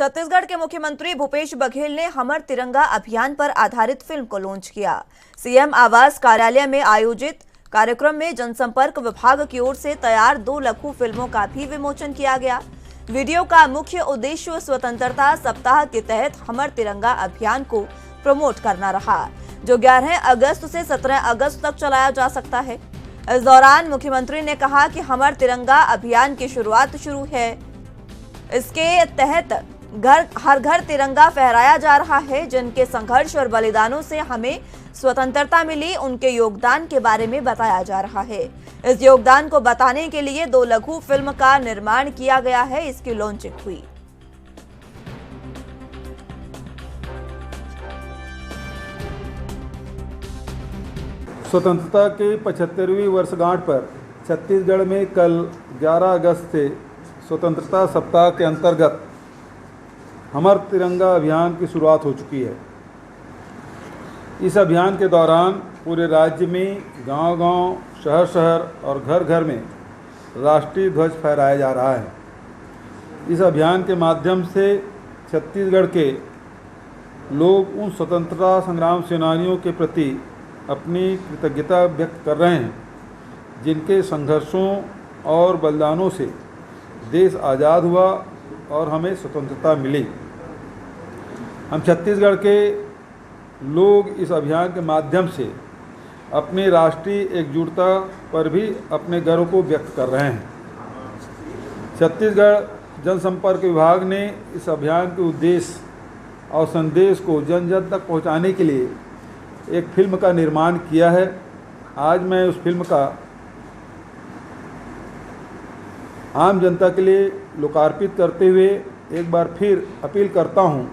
छत्तीसगढ़ के मुख्यमंत्री भूपेश बघेल ने हमर तिरंगा अभियान पर आधारित फिल्म को लॉन्च किया। सीएम आवास कार्यालय में आयोजित कार्यक्रम में जनसंपर्क विभाग की ओर से तैयार 2 लघु फिल्मों का भी विमोचन किया गया। वीडियो का मुख्य उद्देश्य स्वतंत्रता सप्ताह के तहत हमर तिरंगा अभियान को प्रमोट करना रहा, जो 11 अगस्त से 17 अगस्त तक चलाया जा सकता है। इस दौरान मुख्यमंत्री ने कहा कि हमर तिरंगा अभियान की शुरुआत शुरू है। इसके तहत हर घर तिरंगा फहराया जा रहा है। जिनके संघर्ष और बलिदानों से हमें स्वतंत्रता मिली, उनके योगदान के बारे में बताया जा रहा है। इस योगदान को बताने के लिए 2 लघु फिल्म का निर्माण किया गया है। इसकी लॉन्चिंग हुई। स्वतंत्रता के 75वीं वर्षगांठ पर छत्तीसगढ़ में कल 11 अगस्त से स्वतंत्रता सप्ताह के अंतर्गत हमर तिरंगा अभियान की शुरुआत हो चुकी है। इस अभियान के दौरान पूरे राज्य में गांव-गांव, शहर-शहर और घर-घर में राष्ट्रीय ध्वज फहराया जा रहा है। इस अभियान के माध्यम से छत्तीसगढ़ के लोग उन स्वतंत्रता संग्राम सेनानियों के प्रति अपनी कृतज्ञता व्यक्त कर रहे हैं, जिनके संघर्षों और बलिदानों से देश आज़ाद हुआ और हमें स्वतंत्रता मिली। हम छत्तीसगढ़ के लोग इस अभियान के माध्यम से अपनी राष्ट्रीय एकजुटता पर भी अपने गर्व को व्यक्त कर रहे हैं। छत्तीसगढ़ जनसंपर्क विभाग ने इस अभियान के उद्देश्य और संदेश को जन जन तक पहुंचाने के लिए एक फिल्म का निर्माण किया है। आज मैं उस फिल्म का आम जनता के लिए लोकार्पित करते हुए एक बार फिर अपील करता हूं।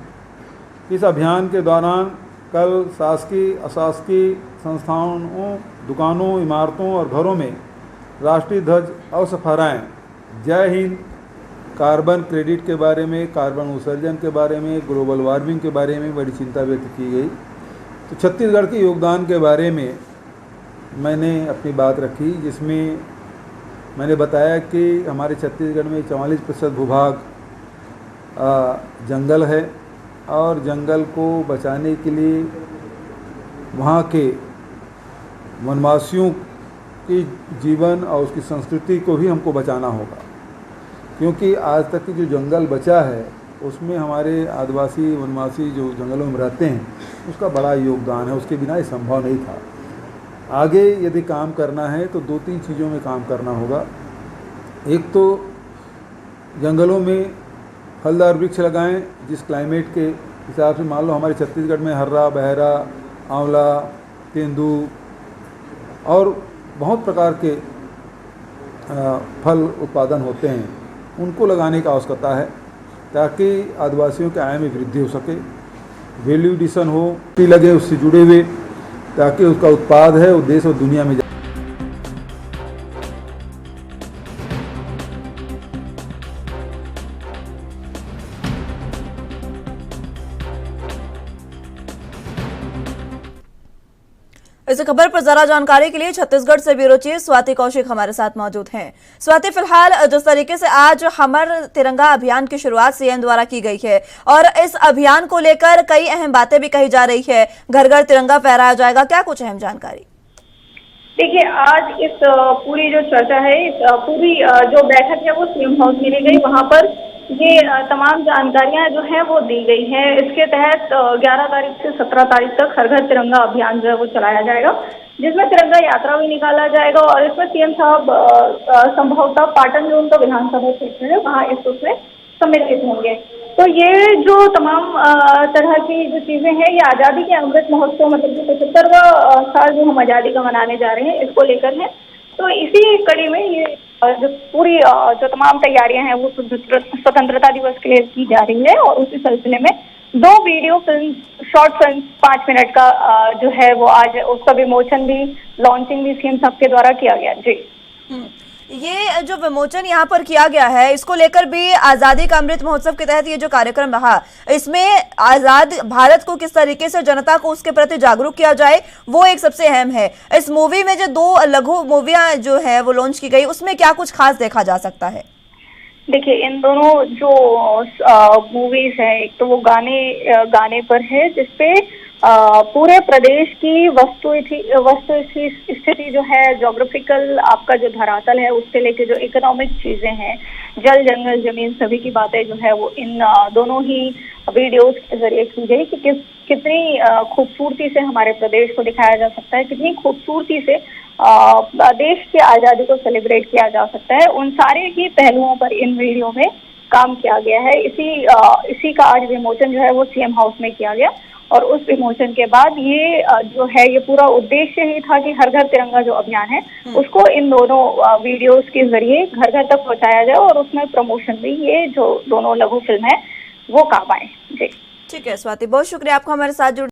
इस अभियान के दौरान कल शासकीय अशासकीय संस्थाओं, दुकानों, इमारतों और घरों में राष्ट्रीय ध्वज अवश्य फहराएं। जय हिंद। कार्बन क्रेडिट के बारे में, कार्बन उत्सर्जन के बारे में, ग्लोबल वार्मिंग के बारे में बड़ी चिंता व्यक्त की गई। तो छत्तीसगढ़ के योगदान के बारे में मैंने अपनी बात रखी, जिसमें मैंने बताया कि हमारे छत्तीसगढ़ में 44% भूभाग जंगल है और जंगल को बचाने के लिए वहाँ के वनवासियों की जीवन और उसकी संस्कृति को भी हमको बचाना होगा, क्योंकि आज तक की जो जंगल बचा है उसमें हमारे आदिवासी वनवासी जो जंगलों में रहते हैं उसका बड़ा योगदान है। उसके बिना ये संभव नहीं था। आगे यदि काम करना है तो 2-3 चीज़ों में काम करना होगा। एक तो जंगलों में फलदार वृक्ष लगाएं, जिस क्लाइमेट के हिसाब से, मान लो हमारे छत्तीसगढ़ में हर्रा, बहरा, आंवला, तेंदू और बहुत प्रकार के फल उत्पादन होते हैं, उनको लगाने की आवश्यकता है ताकि आदिवासियों के आय में वृद्धि हो सके, वैल्यू एडिशन हो, लगे उससे जुड़े हुए, ताकि उसका उत्पाद है वो देश और दुनिया में इस खबर पर जरा जानकारी के लिए छत्तीसगढ़ से ब्यूरो चीफ स्वाति कौशिक हमारे साथ मौजूद हैं। स्वाति, फिलहाल जिस तरीके से आज हमर तिरंगा अभियान की शुरुआत सीएम द्वारा की गई है और इस अभियान को लेकर कई अहम बातें भी कही जा रही है, घर घर तिरंगा फहराया जाएगा, क्या कुछ अहम जानकारी? देखिए, आज इस पूरी जो चर्चा है, इस पूरी जो बैठक है वो सीएम हाउस में ली गई। वहां पर ये तमाम जानकारियां जो हैं वो दी गई हैं। इसके तहत 11 तारीख से 17 तारीख तक हर घर तिरंगा अभियान जो है वो चलाया जाएगा, जिसमें तिरंगा यात्रा भी निकाला जाएगा और इसमें सीएम साहब संभवतः पाटन जो उनका विधानसभा क्षेत्र है वहाँ उसमें सम्मिलित होंगे। तो ये जो तमाम तरह की जो चीजें हैं, ये आज़ादी के अमृत महोत्सव, मतलब जो 75वां साल जो हम आज़ादी का मनाने जा रहे हैं, इसको लेकर है। तो इसी कड़ी में ये जो पूरी जो तमाम तैयारियां हैं वो स्वतंत्रता दिवस के लिए की जा रही है और उसी सिलसिले में 2 video film, short film 5 minute का जो है वो आज उसका विमोचन भी, लॉन्चिंग भी सीएम साहब के द्वारा किया गया। जी, ये जो विमोचन यहाँ पर किया गया है, इसको लेकर भी आजादी का अमृत महोत्सव के तहत ये जो कार्यक्रम रहा, इसमें आजाद भारत को किस तरीके से जनता को उसके प्रति जागरूक किया जाए, वो एक सबसे अहम है। इस मूवी में जो 2 लघु मूवियां जो है वो लॉन्च की गई, उसमें क्या कुछ खास देखा जा सकता है? देखिए, इन दोनों जो मूवीज है, एक तो वो गाने पर है जिसपे पूरे प्रदेश की वस्तु स्थिति जो है, ज्योग्राफिकल आपका जो धरातल है, उससे लेके जो इकोनॉमिक चीजें हैं, जल जंगल जमीन, सभी की बातें जो है वो इन दोनों ही वीडियोस के जरिए की गई कि कितनी खूबसूरती से हमारे प्रदेश को दिखाया जा सकता है, कितनी खूबसूरती से देश की आज़ादी को सेलिब्रेट किया जा सकता है। उन सारे ही पहलुओं पर इन वीडियो में काम किया गया है। इसी का आज विमोचन जो है वो सीएम हाउस में किया गया, और उस विमोचन के बाद ये जो है ये पूरा उद्देश्य ही था कि हर घर तिरंगा जो अभियान है उसको इन दोनों वीडियोस के जरिए घर घर तक पहुंचाया जाए, और उसमें प्रमोशन भी ये जो दोनों लघु फिल्म है वो काम आए। जी ठीक है स्वाति, बहुत शुक्रिया आपको हमारे साथ जुड़